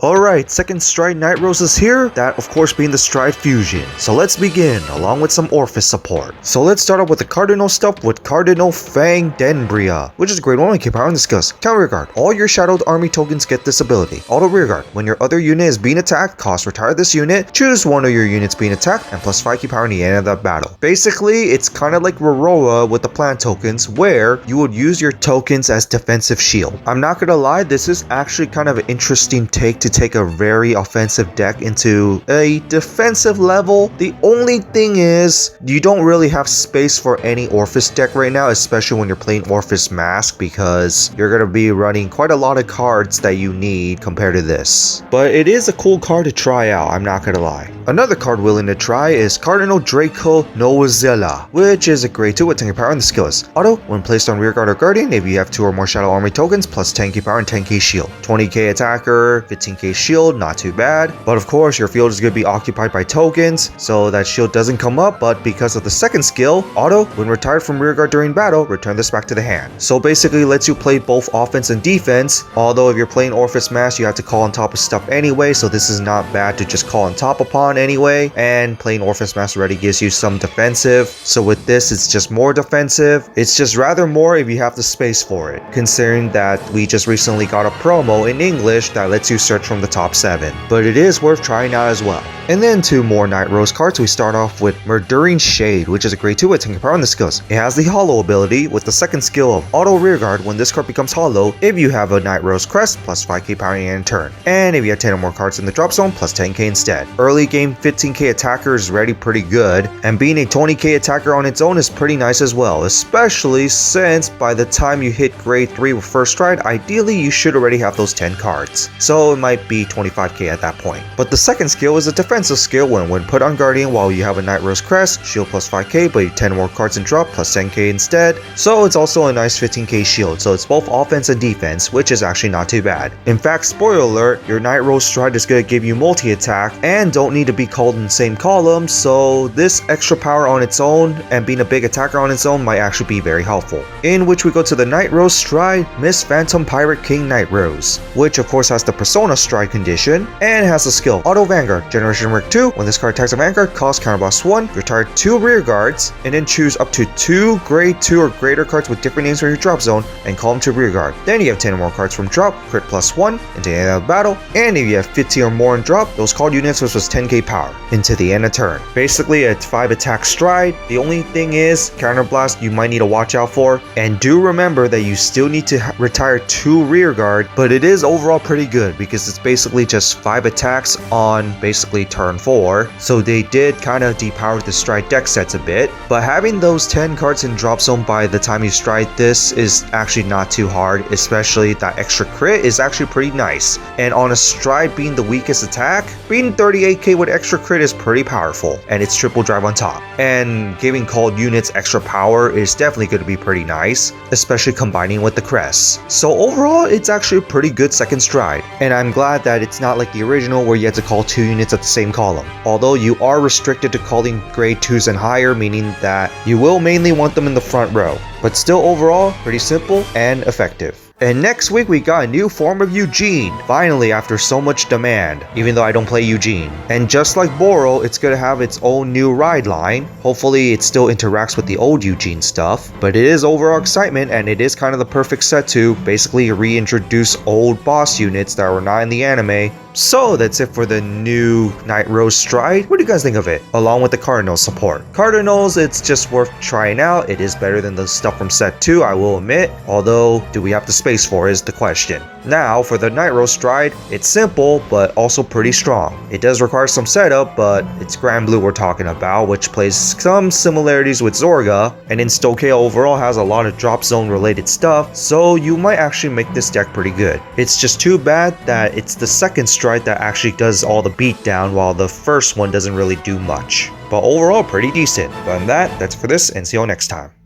Alright, second Stride Nightrose is here, that of course being the Stride Fusion. So let's begin, along with some Orphis support. So let's start off with the Cardinal stuff with Cardinal Fang Denbria, which is a great one when keep power and discuss. Counter Rearguard, all your Shadowed Army tokens get this ability. Auto Rearguard, when your other unit is being attacked, cost retire this unit, choose one of your units being attacked, and plus 5 keep power in the end of that battle. Basically, it's kind of like Roroa with the plant tokens, where you would use your tokens as defensive shield. I'm not gonna lie, this is actually kind of an interesting take to take a very offensive deck into a defensive level. The only thing is you don't really have space for any Orphis deck right now, especially when you're playing Orphis Mask, because you're going to be running quite a lot of cards that you need compared to this. But it is a cool card to try out, I'm not gonna lie. Another card willing to try is Cardinal Draco Noazilla, which is a grade 2 with 10k power and the skill is auto. When placed on Rearguard or Guardian, if you have 2 or more Shadow Army tokens, plus 10k power and 10k shield. 20k attacker, 15k shield, not too bad. But of course, your field is going to be occupied by tokens, so that shield doesn't come up, but because of the second skill, auto, when retired from Rearguard during battle, return this back to the hand. So basically lets you play both offense and defense, although if you're playing Orphis Mask, you have to call on top of stuff anyway, so this is not bad to just call on top upon anyway, and playing Orphis Mask already gives you some defensive, so with this it's just more defensive. It's just rather more if you have the space for it, considering that we just recently got a promo in English that lets you search from the top 7, but it is worth trying out as well. And then 2 more Nightrose cards. We start off with Murdering Shade, which is a grade 2 with 10 power on the skills. It has the Hollow ability with the second skill of Auto Rearguard. When this card becomes hollow, if you have a Nightrose crest, plus 5k power in turn, and if you have 10 or more cards in the drop zone, plus 10k instead. Early game 15k attacker is already pretty good, and being a 20k attacker on its own is pretty nice as well, especially since by the time you hit grade 3 with first stride, ideally you should already have those 10 cards, so it might be 25k at that point. But the second skill is a defensive skill when put on Guardian while you have a Nightrose crest, shield plus 5k, but you 10 more cards in drop plus 10k instead, so it's also a nice 15k shield, so it's both offense and defense, which is actually not too bad. In fact, spoiler alert, your Nightrose Stride is going to give you multi-attack and don't need to be called in the same column, so this extra power on its own and being a big attacker on its own might actually be very helpful. In which we go to the Nightrose Stride Miss Phantom Pirate King Nightrose, which of course has the Persona Stride condition and has the skill Auto Vanguard Generation Rank 2. When this card attacks a Vanguard, cost counterblast 1, retire 2 rear guards, and then choose up to 2 grade 2 or greater cards with different names from your drop zone and call them to rear guard. Then you have 10 or more cards from drop, crit plus 1 into the end of the battle, and if you have 15 or more in drop, those called units which was 10k power into the end of turn. Basically a 5 attack stride. The only thing is counterblast you might need to watch out for, and do remember that you still need to retire 2 rear guard, but it is overall pretty good because it's basically just 5 attacks on basically turn 4, so they did kind of depower the Stride Decksets a bit, but having those 10 cards in drop zone by the time you stride this is actually not too hard, especially that extra crit is actually pretty nice, and on a stride being the weakest attack, being 38k with extra crit is pretty powerful, and it's triple drive on top, and giving called units extra power is definitely going to be pretty nice, especially combining with the crests. So overall it's actually a pretty good second stride, and I'm glad that it's not like the original where you had to call 2 units at the same column, although you are restricted to calling grade 2s and higher, meaning that you will mainly want them in the front row, but still overall pretty simple and effective. And next week we got a new form of Eugene, finally after so much demand, even though I don't play Eugene. And just like Boro, it's gonna have its own new ride line. Hopefully it still interacts with the old Eugene stuff, but it is overall excitement, and it is kind of the perfect set to basically reintroduce old boss units that were not in the anime. So that's it for the new Nightrose Stride. What do you guys think of it, along with the Cardinals support? Cardinals, it's just worth trying out. It is better than the stuff from set 2, I will admit, although do we have the space for is the question. Now for the Nightrose Stride, it's simple but also pretty strong. It does require some setup, but it's Grand Blue we're talking about, which plays some similarities with Zorga, and then Stokea overall has a lot of drop zone related stuff, so you might actually make this deck pretty good. It's just too bad that it's the second Stride that actually does all the beatdown, while the first one doesn't really do much. But overall pretty decent. Other than that, that's for this, and see you all next time.